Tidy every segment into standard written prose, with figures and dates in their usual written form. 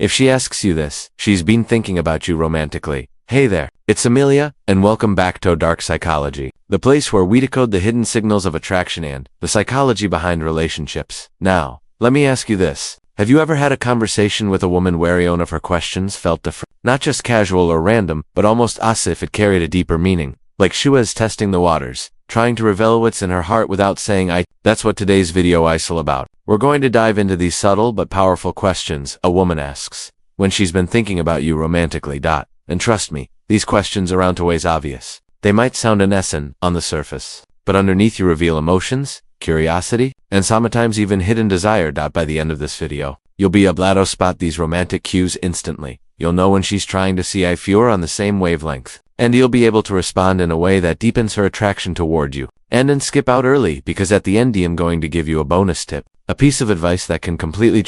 If she asks you this, she's been thinking about you romantically. Hey there, it's Amelia, and welcome back to Dark Psychology, the place where we decode the hidden signals of attraction and the psychology behind relationships. Now, let me ask you this. Have you ever had a conversation with a woman where one of her questions felt different? Not just casual or random, but almost as if it carried a deeper meaning. Like she was testing the waters, trying to reveal what's in her heart without saying That's what today's video is all about. We're going to dive into these subtle but powerful questions a woman asks when she's been thinking about you romantically. And trust me, these questions aren't always obvious. They might sound innocent on the surface, but underneath you reveal emotions, curiosity, and sometimes even hidden desire. By the end of this video, you'll be able to spot these romantic cues instantly. You'll know when she's trying to see if you're on the same wavelength, and you'll be able to respond in a way that deepens her attraction toward you. And then skip out early, because at the end I'm going to give you a bonus tip, a piece of advice that can completely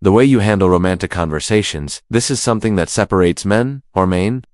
the way you handle romantic conversations. This is something that separates men, or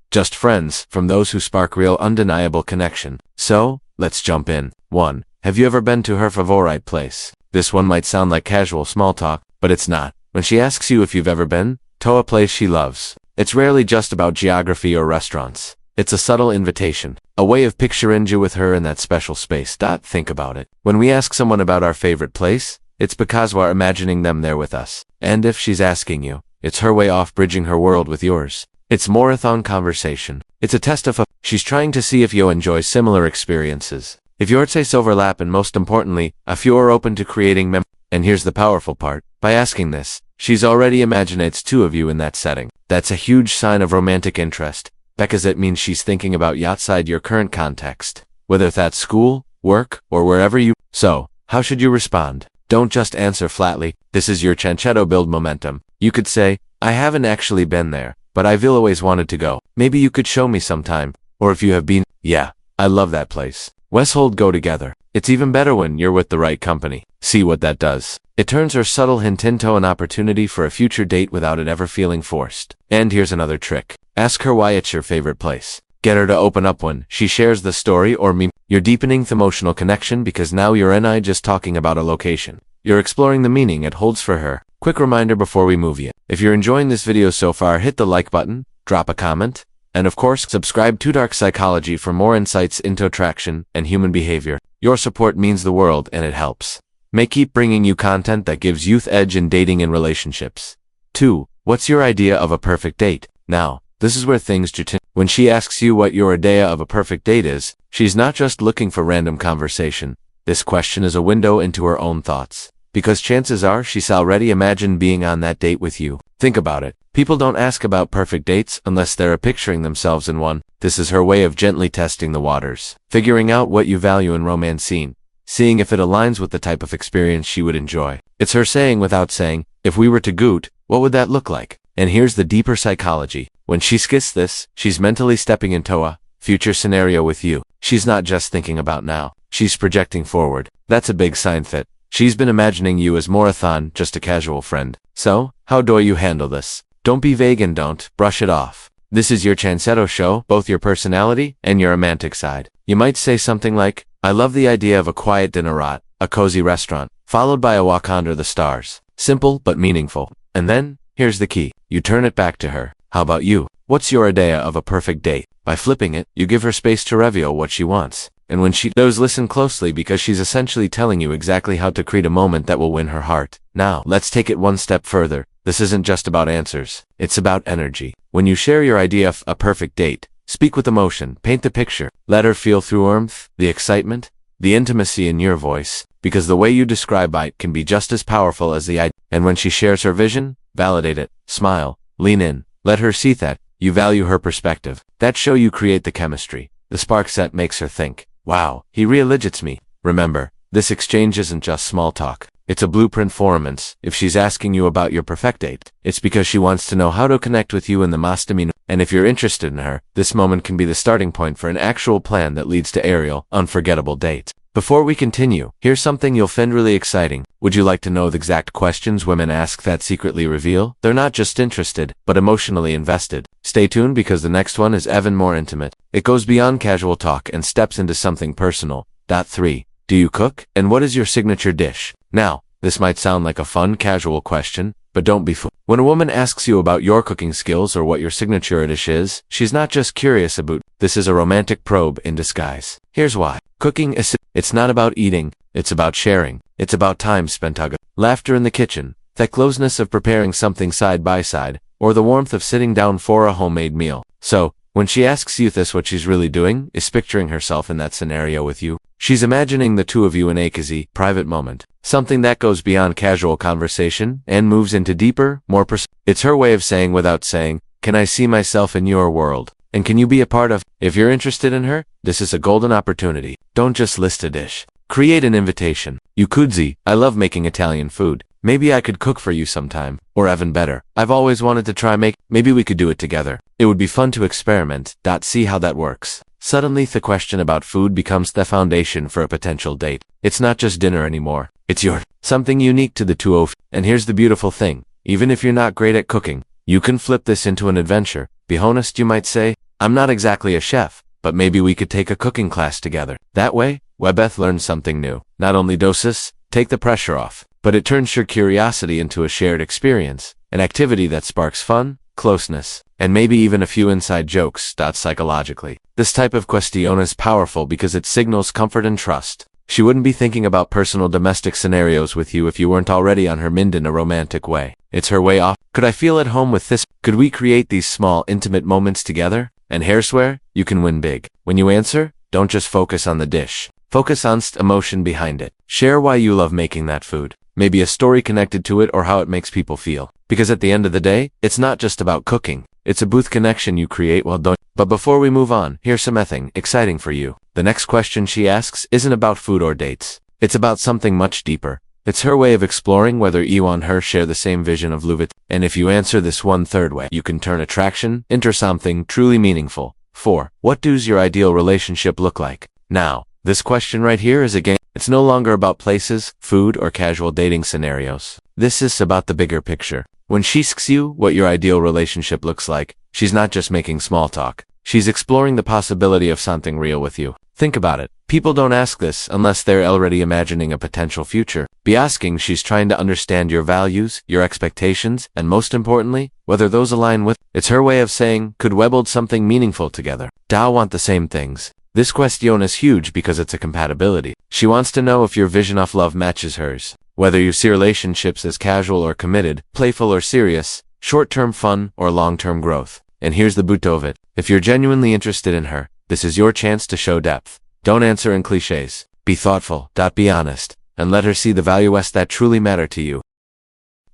just friends, from those who spark real undeniable connection. So, let's jump in. 1. Have you ever been to her favorite place? This one might sound like casual small talk, but it's not. When she asks you if you've ever been to a place she loves, it's rarely just about geography or restaurants. It's a subtle invitation, a way of picturing you with her in that special space. Think about it. When we ask someone about our favorite place, it's because we're imagining them there with us. And if she's asking you, it's her way of bridging her world with yours. It's marathon conversation. It's a test of she's trying to see if you enjoy similar experiences, if your tastes overlap, and most importantly, if you are open to creating And here's the powerful part. By asking this, she's already imagined it's two of you in that setting. That's a huge sign of romantic interest, because it means she's thinking about you outside your current context, whether that's school, work, or wherever you. So, how should you respond? Don't just answer flatly. This is your chance to build momentum. You could say, I haven't actually been there, but I've always wanted to go. Maybe you could show me sometime. Or if you have been, yeah, I love that place. Let's go together. It's even better when you're with the right company. See what that does? It turns her subtle hint into an opportunity for a future date without it ever feeling forced. And here's another trick. Ask her why it's your favorite place. Get her to open up when she shares the story or meme. You're deepening the emotional connection, because now you're not just talking about a location. You're exploring the meaning it holds for her. Quick reminder before we move you. If you're enjoying this video so far, hit the like button, drop a comment, and of course, subscribe to Dark Psychology for more insights into attraction and human behavior. Your support means the world, and it helps. May keep bringing you content that gives youth edge in dating and relationships. 2. What's your idea of a perfect date? Now, this is where things change. When she asks you what your idea of a perfect date is, she's not just looking for random conversation. This question is a window into her own thoughts, because chances are she's already imagined being on that date with you. Think about it. People don't ask about perfect dates unless they're picturing themselves in one. This is her way of gently testing the waters, figuring out what you value in romance scene, seeing if it aligns with the type of experience she would enjoy. It's her saying without saying, if we were to goot, what would that look like? And here's the deeper psychology. When she skips this, she's mentally stepping into a future scenario with you. She's not just thinking about now. She's projecting forward. That's a big sign that she's been imagining you as more than just a casual friend. So, how do you handle this? Don't be vague and don't brush it off. This is your chance to show both your personality and your romantic side. You might say something like, I love the idea of a quiet dinner at a cozy restaurant, followed by a walk under the stars. Simple but meaningful. And then, here's the key. You turn it back to her. How about you? What's your idea of a perfect date? By flipping it, you give her space to reveal what she wants. And when she does, listen closely, because she's essentially telling you exactly how to create a moment that will win her heart. Now, let's take it one step further. This isn't just about answers. It's about energy. When you share your idea of a perfect date, speak with emotion, paint the picture. Let her feel through warmth, the excitement, the intimacy in your voice, because the way you describe it can be just as powerful as the idea. And when she shares her vision, validate it, smile, lean in, let her see that you value her perspective. That show you create the chemistry, the spark that makes her think, wow, he really gets me. Remember, this exchange isn't just small talk. It's a blueprint for romance. If she's asking you about your perfect date, it's because she wants to know how to connect with you in the mastamino. And if you're interested in her, this moment can be the starting point for an actual plan that leads to a real, unforgettable date. Before we continue, here's something you'll find really exciting. Would you like to know the exact questions women ask that secretly reveal they're not just interested, but emotionally invested? Stay tuned, because the next one is even more intimate. It goes beyond casual talk and steps into something personal. 3. Do you cook? And what is your signature dish? Now, this might sound like a fun, casual question, but don't be fooled. When a woman asks you about your cooking skills or what your signature dish is, she's not just curious about. This is a romantic probe in disguise. Here's why. Cooking it's not about eating, it's about sharing. It's about time spent together. Laughter in the kitchen, that closeness of preparing something side by side, or the warmth of sitting down for a homemade meal. So, when she asks you this, what she's really doing is picturing herself in that scenario with you. She's imagining the two of you in a cozy, private moment. Something that goes beyond casual conversation and moves into deeper, more It's her way of saying without saying, can I see myself in your world? And can you be a part of? If you're interested in her, this is a golden opportunity. Don't just list a dish. Create an invitation. You could I love making Italian food. Maybe I could cook for you sometime. Or even better, I've always wanted to try maybe we could do it together. It would be fun to experiment. See how that works. Suddenly the question about food becomes the foundation for a potential date. It's not just dinner anymore. It's something unique to the two of. And here's the beautiful thing. Even if you're not great at cooking, you can flip this into an adventure. Be honest, you might say, I'm not exactly a chef, but maybe we could take a cooking class together. That way, Webeth learns something new. Not only take the pressure off, but it turns your curiosity into a shared experience, an activity that sparks fun, closeness, and maybe even a few inside jokes. Psychologically, this type of question is powerful because it signals comfort and trust. She wouldn't be thinking about personal domestic scenarios with you if you weren't already on her mind in a romantic way. It's her way off. Could I feel at home with this? Could we create these small, intimate moments together? And hairswear, you can win big. When you answer, don't just focus on the dish. Focus on emotion behind it. Share why you love making that food. Maybe a story connected to it or how it makes people feel. Because at the end of the day, it's not just about cooking. It's a booth connection you create while doing. But before we move on, here's something exciting for you. The next question she asks isn't about food or dates. It's about something much deeper. It's her way of exploring whether you and her share the same vision of love. And if you answer this one third way, you can turn attraction into something truly meaningful. 4. What does your ideal relationship look like? Now, this question right here is a game. It's no longer about places, food, or casual dating scenarios. This is about the bigger picture. When she asks you what your ideal relationship looks like, she's not just making small talk. She's exploring the possibility of something real with you. Think about it. People don't ask this unless they're already imagining a potential future. Be asking, she's trying to understand your values, your expectations, and most importantly, whether those align with. It's her way of saying, could we build something meaningful together? Do want the same things? This question is huge because it's a compatibility. She wants to know if your vision of love matches hers. Whether you see relationships as casual or committed, playful or serious, short-term fun or long-term growth. And here's the boot of it. If you're genuinely interested in her, this is your chance to show depth. Don't answer in cliches. Be thoughtful. Be honest. And let her see the values that truly matter to you.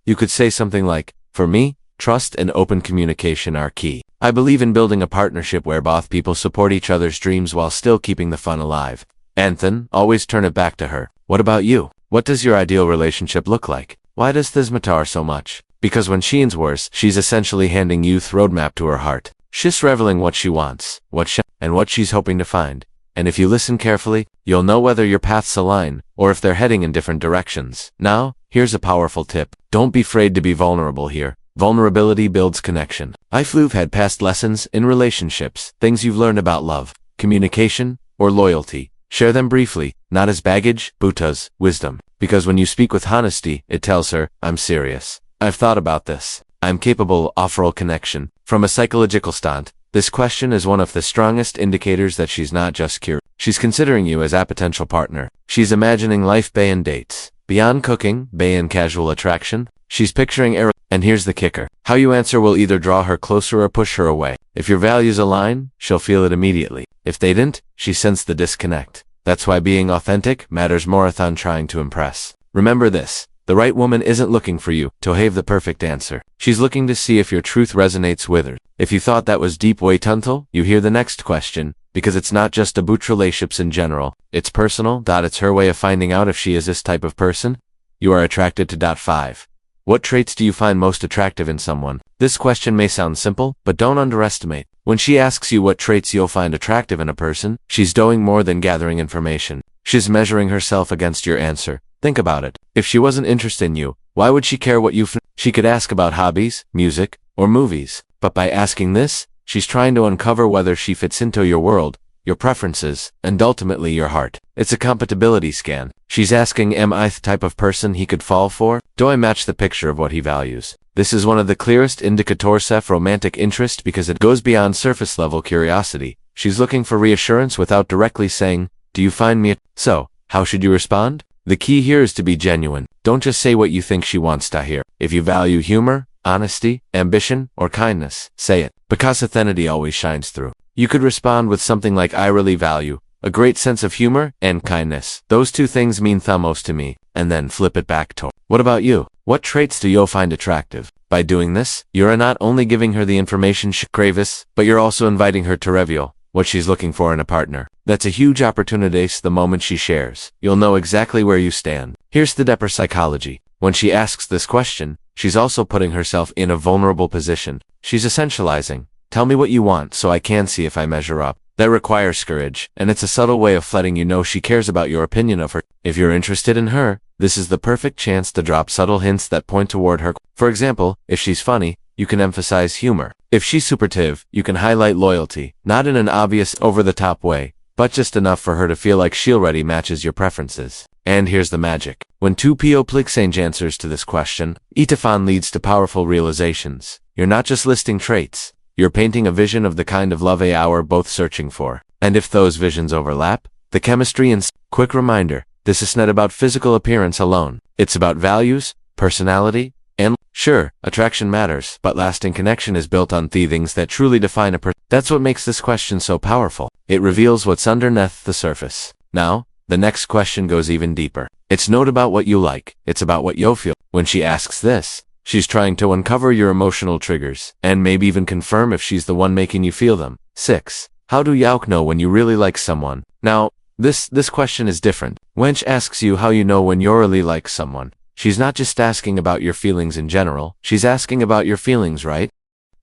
You could say something like, for me, trust and open communication are key. I believe in building a partnership where both people support each other's dreams while still keeping the fun alive. And then, always turn it back to her. What about you? What does your ideal relationship look like? Why does this matter so much? Because when she's worse, she's essentially handing you the roadmap to her heart. She's revealing what she wants, and what she's hoping to find. And if you listen carefully, you'll know whether your paths align, or if they're heading in different directions. Now, here's a powerful tip. Don't be afraid to be vulnerable here. Vulnerability builds connection. If you've had past lessons in relationships, things you've learned about love, communication, or loyalty, share them briefly, not as baggage, but as wisdom. Because when you speak with honesty, it tells her, I'm serious. I've thought about this. I'm capable of real connection. From a psychological stand, this question is one of the strongest indicators that she's not just curious. She's considering you as a potential partner. She's imagining life beyond dates. Beyond cooking, beyond casual attraction, she's picturing and here's the kicker. How you answer will either draw her closer or push her away. If your values align, she'll feel it immediately. If they didn't, she sensed the disconnect. That's why being authentic matters more than trying to impress. Remember this. The right woman isn't looking for you to have the perfect answer. She's looking to see if your truth resonates with her. If you thought that was deep way tuntal, you hear the next question, because it's not just about relationships in general. It's personal. It's her way of finding out if she is this type of person you are attracted to. 5. What traits do you find most attractive in someone? This question may sound simple, but don't underestimate. When she asks you what traits you'll find attractive in a person, she's doing more than gathering information. She's measuring herself against your answer. Think about it. If she wasn't interested in you, why would she care what you She could ask about hobbies, music, or movies. But by asking this, she's trying to uncover whether she fits into your world, your preferences, and ultimately your heart. It's a compatibility scan. She's asking, am I the type of person he could fall for? Do I match the picture of what he values? This is one of the clearest indicators of romantic interest because it goes beyond surface-level curiosity. She's looking for reassurance without directly saying, do you find me? So, how should you respond? The key here is to be genuine. Don't just say what you think she wants to hear. If you value humor, honesty, ambition, or kindness, say it, because authenticity always shines through. You could respond with something like, I really value a great sense of humor and kindness. Those two things mean the most to me, and then flip it back to, what about you? What traits do you find attractive? By doing this, you're not only giving her the information she craves, but you're also inviting her to reveal what she's looking for in a partner. That's a huge opportunity. The moment she shares, you'll know exactly where you stand. Here's the deeper psychology. When she asks this question, she's also putting herself in a vulnerable position. She's essentializing. Tell me what you want so I can see if I measure up. That requires courage, and it's a subtle way of letting you know she cares about your opinion of her. If you're interested in her, this is the perfect chance to drop subtle hints that point toward her. For example, if she's funny, you can emphasize humor. If she's supportive, you can highlight loyalty, not in an obvious, over-the-top way, but just enough for her to feel like she already matches your preferences. And here's the magic. When two people exchange answers to this question, it often leads to powerful realizations. You're not just listing traits. You're painting a vision of the kind of love you're both searching for. And if those visions overlap, the chemistry and quick reminder, this is not about physical appearance alone. It's about values, personality, and sure, attraction matters, but lasting connection is built on the things that truly define a person. That's what makes this question so powerful. It reveals what's underneath the surface. Now, the next question goes even deeper. It's not about what you like, it's about what you feel. When she asks this, she's trying to uncover your emotional triggers, and maybe even confirm if she's the one making you feel them. 6. How do you know when you really like someone? Now, this question is different. When she asks you how you know when you really like someone, she's not just asking about your feelings in general, she's asking about your feelings, right?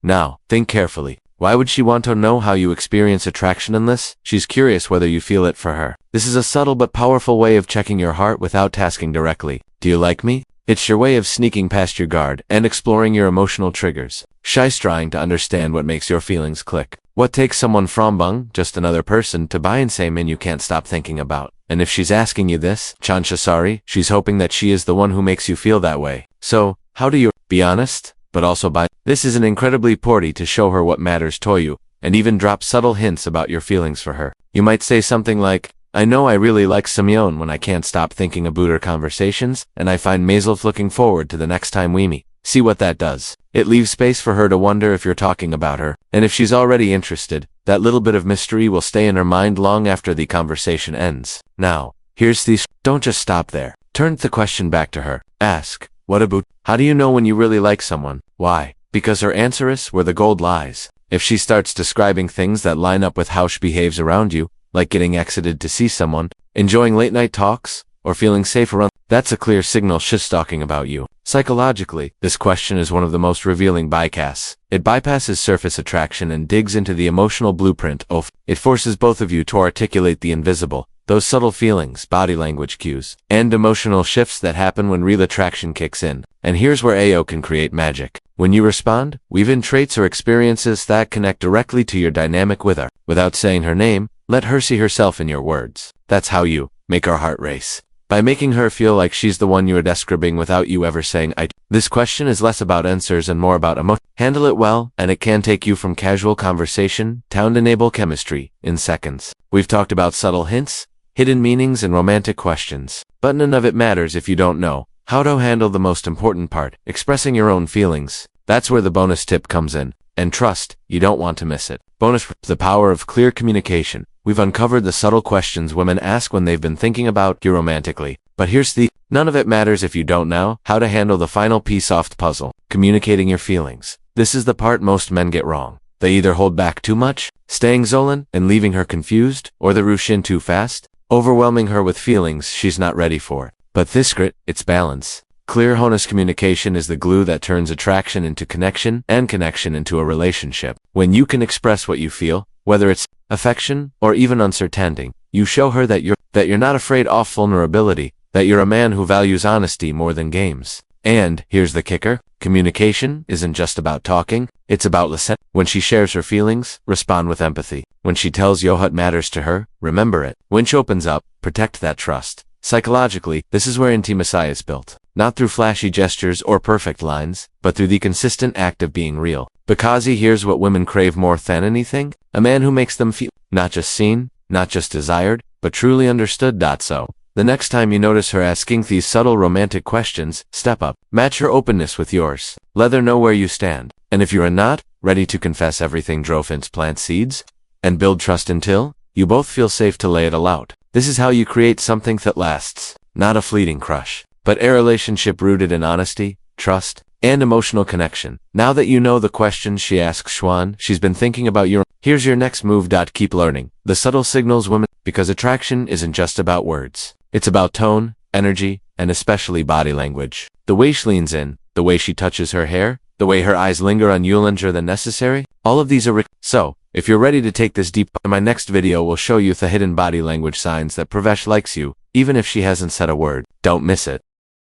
Now, think carefully. Why would she want to know how you experience attraction in this? She's curious whether you feel it for her. This is a subtle but powerful way of checking your heart without asking directly. Do you like me? It's your way of sneaking past your guard and exploring your emotional triggers. She's trying to understand what makes your feelings click. What takes someone from just another person to buy and say man you can't stop thinking about. And if she's asking you this, she's hoping that she is the one who makes you feel that way. So, how do you be honest, but also buy? This is an incredibly important to show her what matters to you, and even drop subtle hints about your feelings for her. You might say something like, I know I really like Simeon when I can't stop thinking about our conversations, and I find myself looking forward to the next time we meet. See what that does. It leaves space for her to wonder if you're talking about her, and if she's already interested, that little bit of mystery will stay in her mind long after the conversation ends. Now, here's the don't just stop there. Turn the question back to her. Ask, what about? How do you know when you really like someone? Why? Because her answer is where the gold lies. If she starts describing things that line up with how she behaves around you, like getting excited to see someone, enjoying late-night talks, or feeling safe around, that's a clear signal she's talking about you. Psychologically, this question is one of the most revealing bypass. It bypasses surface attraction and digs into the emotional blueprint of. It forces both of you to articulate the invisible, those subtle feelings, body language cues, and emotional shifts that happen when real attraction kicks in. And here's where AO can create magic. When you respond, weave in traits or experiences that connect directly to your dynamic with her. Without saying her name, let her see herself in your words. That's how you make her heart race. By making her feel like she's the one you are describing without you ever saying I. This question is less about answers and more about emotion. Handle it well, and it can take you from casual conversation to enable chemistry in seconds. We've talked about subtle hints, hidden meanings, and romantic questions. But none of it matters if you don't know how to handle the most important part, expressing your own feelings. That's where the bonus tip comes in. And trust, you don't want to miss it. Bonus, the power of clear communication. We've uncovered the subtle questions women ask when they've been thinking about you romantically. But here's the, none of it matters if you don't know how to handle the final piece of the puzzle, communicating your feelings. This is the part most men get wrong. They either hold back too much, staying Zolan and leaving her confused, or they rush in too fast, overwhelming her with feelings she's not ready for. But this grit, it's balance. Clear, honest communication is the glue that turns attraction into connection and connection into a relationship. When you can express what you feel, whether it's affection or even uncertainty, you show her that you're not afraid of vulnerability, that you're a man who values honesty more than games. And here's the kicker. Communication isn't just about talking, it's about listening. When she shares her feelings, respond with empathy. When she tells you what matters to her, remember it. When she opens up, protect that trust. Psychologically, this is where intimacy is built. Not through flashy gestures or perfect lines, but through the consistent act of being real. Because here's what women crave more than anything: a man who makes them feel not just seen, not just desired, but truly understood. So, the next time you notice her asking these subtle romantic questions, step up. Match her openness with yours. Let her know where you stand. And if you are not ready to confess everything, Drofins plant seeds and build trust until you both feel safe to lay it all out. This is how you create something that lasts. Not a fleeting crush, but a relationship rooted in honesty, trust, and emotional connection. Now that you know the questions she asks Schwan, she's been thinking about your. Here's your next move. Keep learning the subtle signals women, because attraction isn't just about words. It's about tone, energy, and especially body language. The way she leans in, the way she touches her hair, the way her eyes linger on you longer than necessary, all of these are So, if you're ready to take this deep, my next video will show you the hidden body language signs that Pravesh likes you, even if she hasn't said a word. Don't miss it.